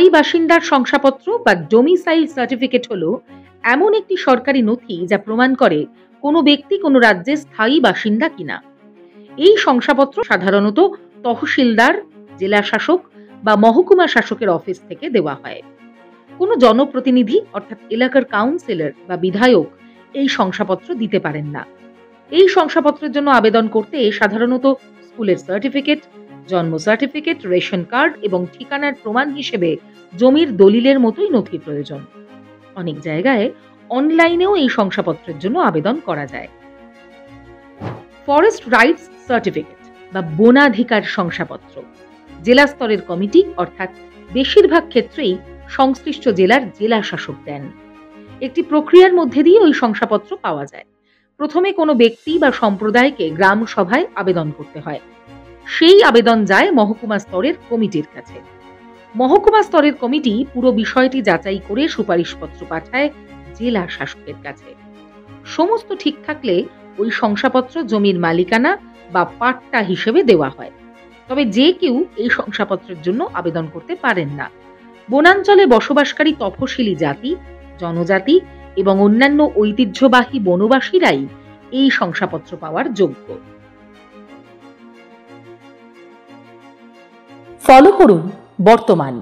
স্থায়ী বাসিন্দার শংসাপত্র বা ডোমিসাইল সার্টিফিকেট হলো এমন একটি সরকারি নথি যা প্রমাণ করে কোনো ব্যক্তি কোনো রাজ্যের স্থায়ী বাসিন্দা কিনা। এই শংসাপত্র সাধারণত তহসিলদার, জেলা শাসক বা মহকুমা শাসকের অফিস থেকে দেওয়া হয়। কোনো জনপ্রতিনিধি অর্থাৎ এলাকার কাউন্সিলর বা বিধায়ক এই শংসাপত্র দিতে পারেন না। এই শংসাপত্রের জন্য আবেদন করতে সাধারণত স্কুলের সার্টিফিকেট, জন্ম সার্টিফিকেট, রেশন কার্ড এবং ঠিকানার প্রমাণ হিসেবে জমির দলিলের মতোই নথির প্রয়োজন। অনেক জায়গায় অনলাইনেও এই শংসাপত্রের জন্য আবেদন করা যায়। ফরেস্ট রাইটস সার্টিফিকেট বা বনাধিকার শংসাপত্র জেলা স্তরের কমিটি অর্থাৎ বেশিরভাগ ক্ষেত্রেই সংশ্লিষ্ট জেলার জেলা শাসক দেন। একটি প্রক্রিয়ার মধ্যে দিয়ে ওই শংসাপত্র পাওয়া যায়। প্রথমে কোনো ব্যক্তি বা সম্প্রদায়কে গ্রাম সভায় আবেদন করতে হয়। সেই আবেদন যায় মহকুমা স্তরের কমিটির কাছে। মহকুমা স্তরের কমিটি পুরো বিষয়টি যাচাই করে সুপারিশপত্র পাঠায় জেলা শাসকের কাছে। সমস্ত ঠিক থাকলে ওই শংসাপত্র জমির মালিকানা বা পাট্টা হিসেবে দেওয়া হয়। তবে যে কেউ এই শংসাপত্রের জন্য আবেদন করতে পারেন না। বনাঞ্চলে বসবাসকারী তফসিলি জাতি, জনজাতি এবং অন্যান্য ঐতিহ্যবাহী বনবাসীরাই এই শংসাপত্র পাওয়ার যোগ্য। ফলো করুন বর্তমান।